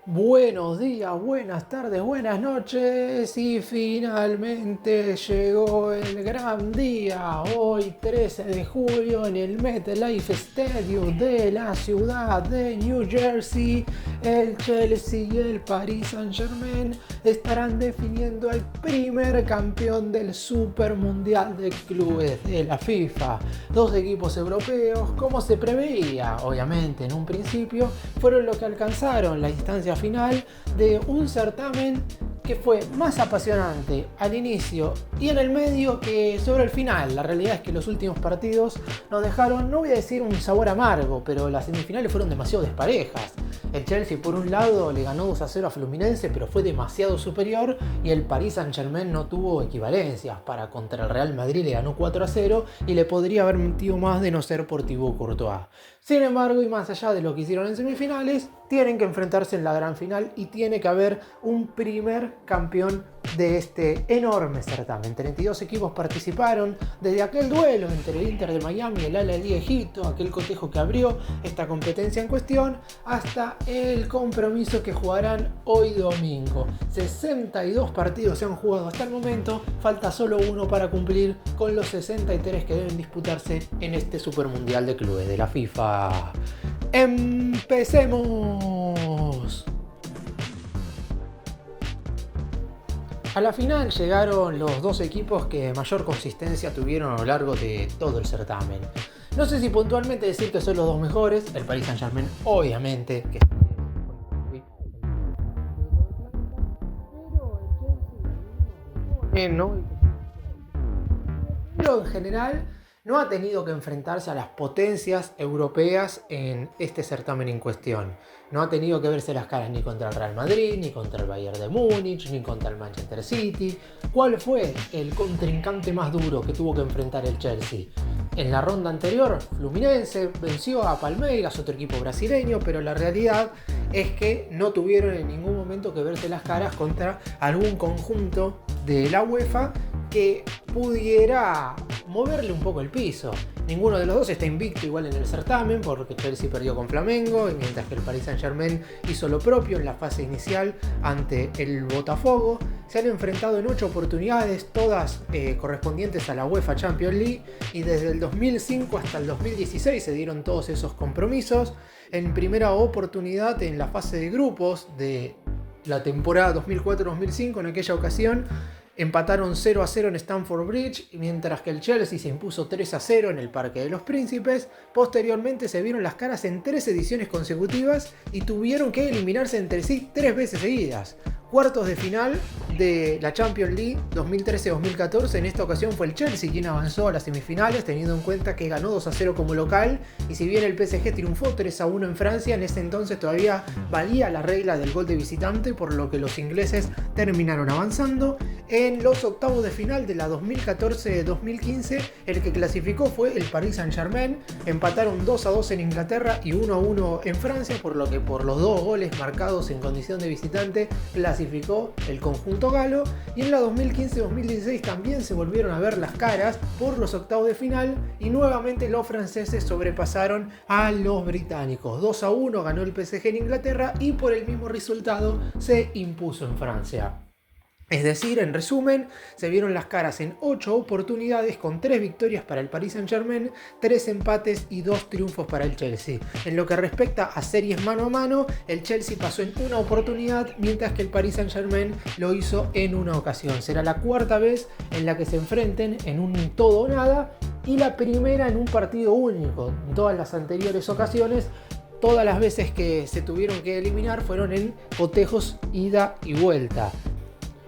Buenos días, buenas tardes, buenas noches y finalmente llegó el gran día. Hoy 13 de julio en el MetLife Stadium de la ciudad de New Jersey, el Chelsea y el Paris Saint-Germain estarán definiendo el primer campeón del Super Mundial de Clubes de la FIFA. Dos equipos europeos, como se preveía, obviamente en un principio, fueron los que alcanzaron la instancia final de un certamen que fue más apasionante al inicio y en el medio que sobre el final. La realidad es que los últimos partidos nos dejaron, no voy a decir un sabor amargo, pero las semifinales fueron demasiado desparejas. El Chelsea por un lado le ganó 2-0 a Fluminense, pero fue demasiado superior, y el Paris Saint-Germain no tuvo equivalencias. Para contra el Real Madrid le ganó 4-0 y le podría haber metido más de no ser por Thibaut Courtois. Sin embargo, y más allá de lo que hicieron en semifinales, tienen que enfrentarse en la gran final y tiene que haber un primer campeón de este enorme certamen. 32 equipos participaron, desde aquel duelo entre el Inter de Miami y el Al-Ahly de Egipto, aquel cotejo que abrió esta competencia en cuestión, hasta el compromiso que jugarán hoy domingo. 62 partidos se han jugado hasta el momento, falta solo uno para cumplir con los 63 que deben disputarse en este Super Mundial de Clubes de la FIFA. ¡Empecemos! A la final llegaron los dos equipos que mayor consistencia tuvieron a lo largo de todo el certamen. No sé si puntualmente decir que son los dos mejores, el Paris Saint-Germain obviamente, que pero en general no ha tenido que enfrentarse a las potencias europeas en este certamen en cuestión. No ha tenido que verse las caras ni contra el Real Madrid, ni contra el Bayern de Múnich, ni contra el Manchester City. ¿Cuál fue el contrincante más duro que tuvo que enfrentar el Chelsea? En la ronda anterior, Fluminense venció a Palmeiras, otro equipo brasileño, pero la realidad es que no tuvieron en ningún momento que verse las caras contra algún conjunto de la UEFA que pudiera moverle un poco el piso. Ninguno de los dos está invicto igual en el certamen, porque Chelsea perdió con Flamengo, mientras que el Paris Saint-Germain hizo lo propio en la fase inicial ante el Botafogo. Se han enfrentado en 8 oportunidades, todas correspondientes a la UEFA Champions League, y desde el 2005 hasta el 2016 se dieron todos esos compromisos. En primera oportunidad en la fase de grupos de la temporada 2004-2005, en aquella ocasión empataron 0-0 en Stamford Bridge, mientras que el Chelsea se impuso 3-0 en el Parque de los Príncipes. Posteriormente se vieron las caras en 3 ediciones consecutivas y tuvieron que eliminarse entre sí 3 veces seguidas. Cuartos de final de la Champions League 2013-2014, en esta ocasión fue el Chelsea quien avanzó a las semifinales, teniendo en cuenta que ganó 2-0 como local, y si bien el PSG triunfó 3-1 en Francia, en ese entonces todavía valía la regla del gol de visitante, por lo que los ingleses terminaron avanzando. En los octavos de final de la 2014-2015, el que clasificó fue el Paris Saint-Germain. Empataron 2-2 en Inglaterra y 1-1 en Francia, por lo que por los 2 goles marcados en condición de visitante clasificó el conjunto galo. Y en la 2015-2016 también se volvieron a ver las caras por los octavos de final, y nuevamente los franceses sobrepasaron a los británicos. 2-1 ganó el PSG en Inglaterra y por el mismo resultado se impuso en Francia. Es decir, en resumen, se vieron las caras en 8 oportunidades, con 3 victorias para el Paris Saint-Germain, 3 empates y 2 triunfos para el Chelsea. En lo que respecta a series mano a mano, el Chelsea pasó en una oportunidad, mientras que el Paris Saint-Germain lo hizo en una ocasión. Será la cuarta vez en la que se enfrenten en un todo o nada, y la primera en un partido único. En todas las anteriores ocasiones, todas las veces que se tuvieron que eliminar fueron en cotejos ida y vuelta.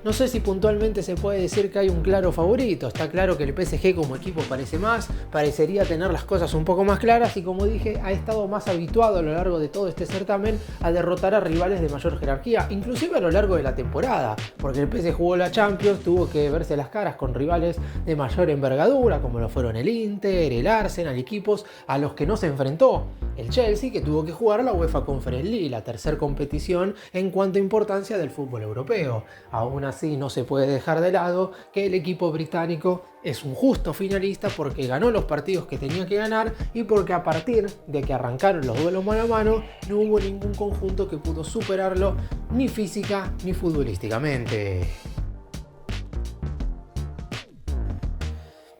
No sé si puntualmente se puede decir que hay un claro favorito. Está claro que el PSG como equipo parecería tener las cosas un poco más claras, y como dije, ha estado más habituado a lo largo de todo este certamen a derrotar a rivales de mayor jerarquía, inclusive a lo largo de la temporada, porque el PSG jugó la Champions, tuvo que verse las caras con rivales de mayor envergadura, como lo fueron el Inter, el Arsenal, equipos a los que no se enfrentó el Chelsea, que tuvo que jugar la UEFA Conference League, la tercera competición en cuanto a importancia del fútbol europeo. Aún así, no se puede dejar de lado que el equipo británico es un justo finalista porque ganó los partidos que tenía que ganar y porque a partir de que arrancaron los duelos mano a mano no hubo ningún conjunto que pudo superarlo ni física ni futbolísticamente.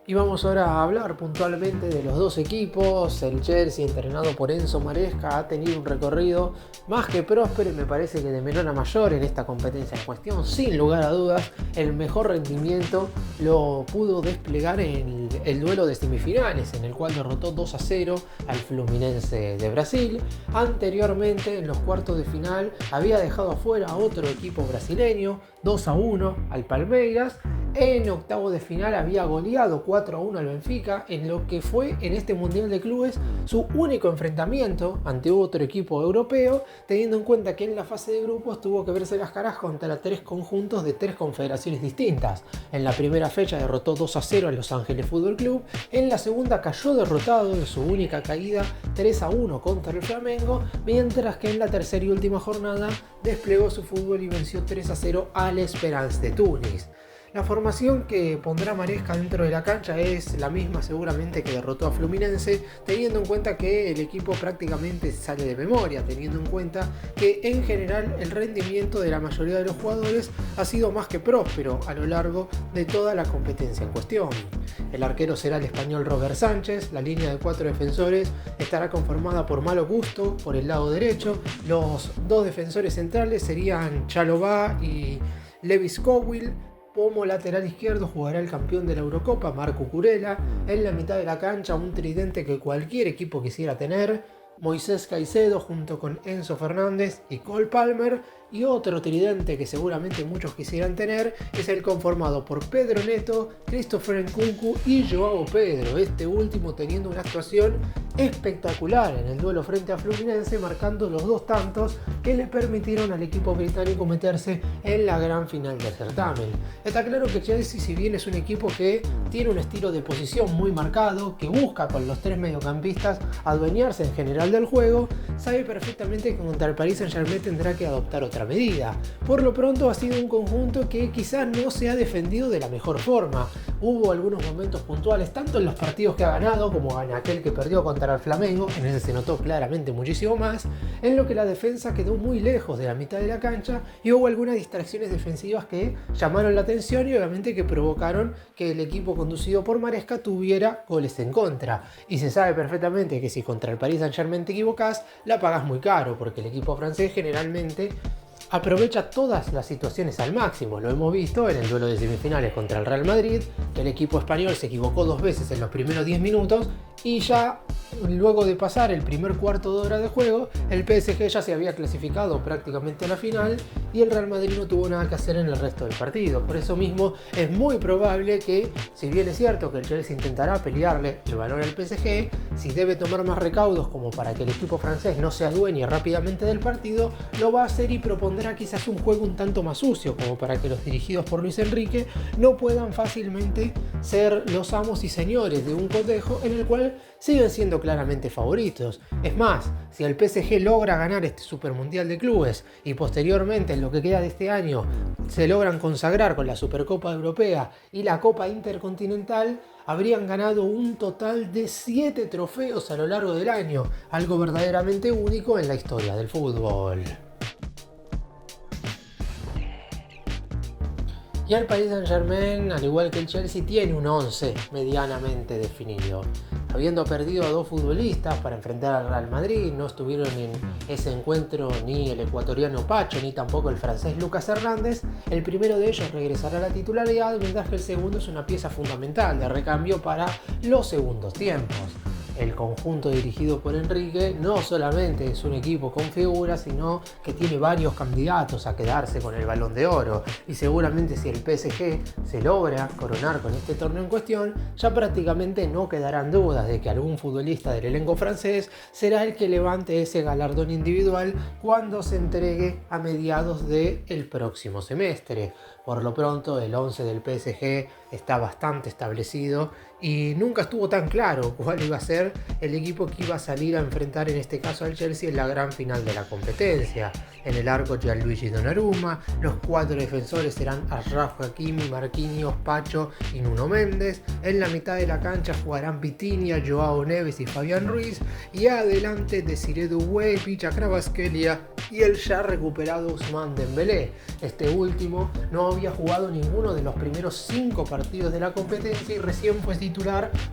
Y vamos ahora a hablar puntualmente de los dos equipos. El Chelsea, entrenado por Enzo Maresca, ha tenido un recorrido más que próspero y me parece que de menor a mayor en esta competencia en cuestión. Sin lugar a dudas, el mejor rendimiento lo pudo desplegar en el duelo de semifinales, en el cual derrotó 2-0 al Fluminense de Brasil. Anteriormente, en los cuartos de final, había dejado afuera a otro equipo brasileño, 2-1 al Palmeiras. En octavo de final había goleado 4-1 al Benfica en lo que fue en este Mundial de Clubes su único enfrentamiento ante otro equipo europeo, teniendo en cuenta que en la fase de grupos tuvo que verse las caras contra 3 conjuntos de 3 confederaciones distintas. En la primera fecha derrotó 2-0 a Los Ángeles Fútbol Club, en la segunda cayó derrotado en su única caída 3-1 contra el Flamengo, mientras que en la tercera y última jornada desplegó su fútbol y venció 3-0 al Esperance de Túnez. La formación que pondrá Maresca dentro de la cancha es la misma seguramente que derrotó a Fluminense, teniendo en cuenta que el equipo prácticamente sale de memoria, teniendo en cuenta que en general el rendimiento de la mayoría de los jugadores ha sido más que próspero a lo largo de toda la competencia en cuestión. El arquero será el español Robert Sánchez, la línea de 4 defensores estará conformada por Malo Gusto por el lado derecho, los 2 defensores centrales serían Chalobah y Lewis Cowell. Como lateral izquierdo jugará el campeón de la Eurocopa, Marco Curella. En la mitad de la cancha, un tridente que cualquier equipo quisiera tener: Moisés Caicedo junto con Enzo Fernández y Cole Palmer. Y otro tridente que seguramente muchos quisieran tener es el conformado por Pedro Neto, Christopher Nkunku y Joao Pedro. Este último teniendo una actuación espectacular en el duelo frente a Fluminense, marcando los 2 tantos que le permitieron al equipo británico meterse en la gran final del certamen. Está claro que Chelsea, si bien es un equipo que tiene un estilo de posición muy marcado, que busca con los 3 mediocampistas adueñarse en general del juego, sabe perfectamente que contra el Paris Saint-Germain tendrá que adoptar otra medida. Por lo pronto ha sido un conjunto que quizás no se ha defendido de la mejor forma. Hubo algunos momentos puntuales, tanto en los partidos que ha ganado como en aquel que perdió contra el Flamengo, en ese se notó claramente muchísimo más, en lo que la defensa quedó muy lejos de la mitad de la cancha y hubo algunas distracciones defensivas que llamaron la atención y obviamente que provocaron que el equipo conducido por Maresca tuviera goles en contra. Y se sabe perfectamente que si contra el Paris Saint-Germain te equivocás, la pagás muy caro, porque el equipo francés generalmente aprovecha todas las situaciones al máximo. Lo hemos visto en el duelo de semifinales contra el Real Madrid, que el equipo español se equivocó 2 veces en los primeros 10 minutos y ya luego de pasar el primer cuarto de hora de juego, el PSG ya se había clasificado prácticamente a la final y el Real Madrid no tuvo nada que hacer en el resto del partido. Por eso mismo es muy probable que, si bien es cierto que el Chelsea intentará pelearle el balón al PSG, si debe tomar más recaudos como para que el equipo francés no se adueñe rápidamente del partido, lo va a hacer y propondrá quizás un juego un tanto más sucio, como para que los dirigidos por Luis Enrique no puedan fácilmente ser los amos y señores de un cotejo en el cual siguen siendo claramente favoritos. Es más, si el PSG logra ganar este Supermundial de Clubes y posteriormente en lo que queda de este año se logran consagrar con la Supercopa Europea y la Copa Intercontinental, habrían ganado un total de 7 trofeos a lo largo del año, algo verdaderamente único en la historia del fútbol. Y el Paris Saint-Germain, al igual que el Chelsea, tiene un 11 medianamente definido. Habiendo perdido a 2 futbolistas para enfrentar al Real Madrid, no estuvieron en ese encuentro ni el ecuatoriano Pacho ni tampoco el francés Lucas Hernández. El primero de ellos regresará a la titularidad, mientras que el segundo es una pieza fundamental de recambio para los segundos tiempos. El conjunto dirigido por Enrique no solamente es un equipo con figuras, sino que tiene varios candidatos a quedarse con el Balón de Oro. Y seguramente si el PSG se logra coronar con este torneo en cuestión, ya prácticamente no quedarán dudas de que algún futbolista del elenco francés será el que levante ese galardón individual cuando se entregue a mediados del próximo semestre. Por lo pronto, el 11 del PSG está bastante establecido y nunca estuvo tan claro cuál iba a ser el equipo que iba a salir a enfrentar en este caso al Chelsea en la gran final de la competencia. En el arco Gianluigi Donnarumma, los 4 defensores serán Achraf Hakimi, Marquinhos, Pacho y Nuno Méndez. En la mitad de la cancha jugarán Vitinha, Joao Neves y Fabián Ruiz, y adelante Desiré Doué, Picha Kvaratskhelia y el ya recuperado Ousmane Dembélé. Este último no había jugado ninguno de los primeros 5 partidos de la competencia y recién fue titular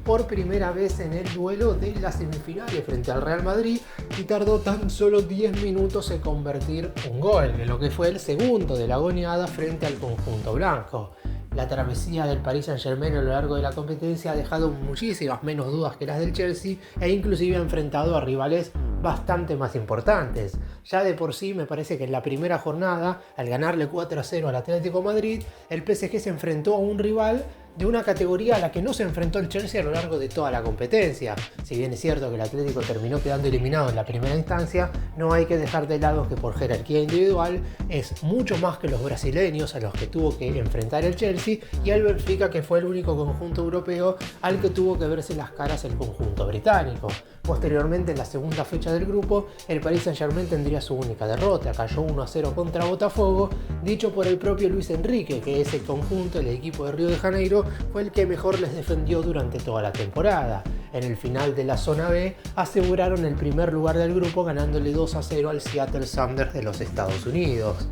por primera vez en el duelo de las semifinales frente al Real Madrid, y tardó tan solo 10 minutos en convertir un gol, de lo que fue el segundo de la goleada frente al conjunto blanco. La travesía del Paris Saint-Germain a lo largo de la competencia ha dejado muchísimas menos dudas que las del Chelsea, e inclusive ha enfrentado a rivales bastante más importantes. Ya de por sí me parece que en la primera jornada, al ganarle 4-0 al Atlético Madrid, el PSG se enfrentó a un rival de una categoría a la que no se enfrentó el Chelsea a lo largo de toda la competencia. Si bien es cierto que el Atlético terminó quedando eliminado en la primera instancia, no hay que dejar de lado que por jerarquía individual es mucho más que los brasileños a los que tuvo que enfrentar el Chelsea, y al Benfica, que fue el único conjunto europeo al que tuvo que verse las caras el conjunto británico. Posteriormente, en la segunda fecha del grupo, el Paris Saint-Germain tendría su única derrota, cayó 1-0 contra Botafogo, dicho por el propio Luis Enrique, que ese conjunto, el equipo de Río de Janeiro, fue el que mejor les defendió durante toda la temporada. En el final de la zona B aseguraron el primer lugar del grupo ganándole 2-0 al Seattle Sounders de los Estados Unidos.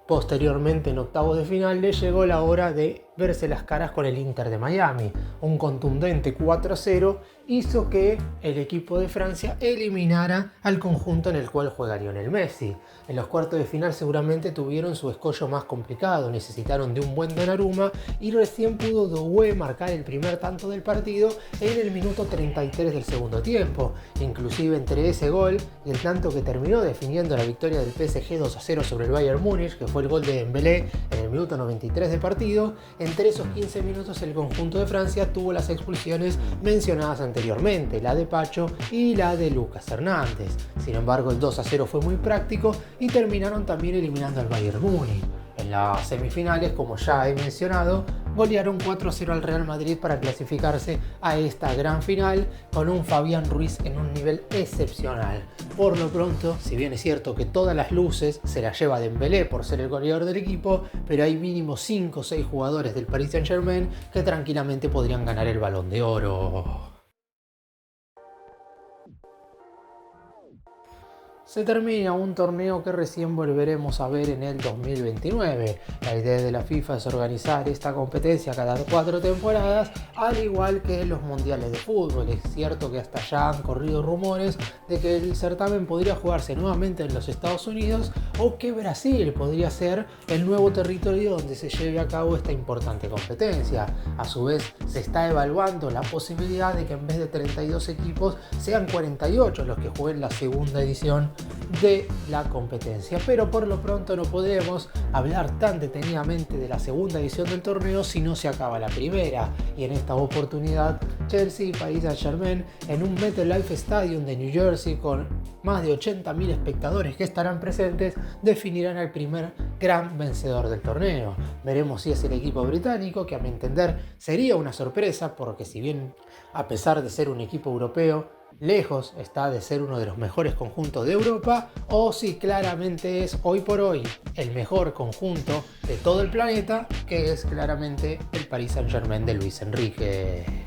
Posteriormente, en octavos de final, le llegó la hora de verse las caras con el Inter de Miami. Un contundente 4-0 hizo que el equipo de Francia eliminara al conjunto en el cual juega Lionel Messi. En los cuartos de final seguramente tuvieron su escollo más complicado, necesitaron de un buen Donnarumma, y recién pudo Doué marcar el primer tanto del partido en el minuto 33 del segundo tiempo. Inclusive entre ese gol y el tanto que terminó definiendo la victoria del PSG 2-0 sobre el Bayern Múnich, que fue el gol de Dembélé en el minuto 93 de partido, entre esos 15 minutos el conjunto de Francia tuvo las expulsiones mencionadas anteriormente, la de Pacho y la de Lucas Hernández. Sin embargo, el 2-0 fue muy práctico y terminaron también eliminando al Bayern Múnich. En las semifinales, como ya he mencionado, golearon 4-0 al Real Madrid para clasificarse a esta gran final con un Fabián Ruiz en un nivel excepcional. Por lo pronto, si bien es cierto que todas las luces se las lleva Dembélé por ser el goleador del equipo, pero hay mínimo 5 o 6 jugadores del Paris Saint-Germain que tranquilamente podrían ganar el Balón de Oro. Se termina un torneo que recién volveremos a ver en el 2029. La idea de la FIFA es organizar esta competencia cada 4 temporadas, al igual que los mundiales de fútbol. Es cierto que hasta ya han corrido rumores de que el certamen podría jugarse nuevamente en los Estados Unidos, o que Brasil podría ser el nuevo territorio donde se lleve a cabo esta importante competencia. A su vez, se está evaluando la posibilidad de que en vez de 32 equipos sean 48 los que jueguen la segunda edición de la competencia, pero por lo pronto no podemos hablar tan detenidamente de la segunda edición del torneo si no se acaba la primera, y en esta oportunidad Chelsea y Paris Saint-Germain en un MetLife Stadium de New Jersey con más de 80.000 espectadores que estarán presentes definirán al primer gran vencedor del torneo. Veremos si es el equipo británico, que a mi entender sería una sorpresa, porque si bien a pesar de ser un equipo europeo, lejos está de ser uno de los mejores conjuntos de Europa, o si claramente es hoy por hoy el mejor conjunto de todo el planeta, que es claramente el Paris Saint-Germain de Luis Enrique.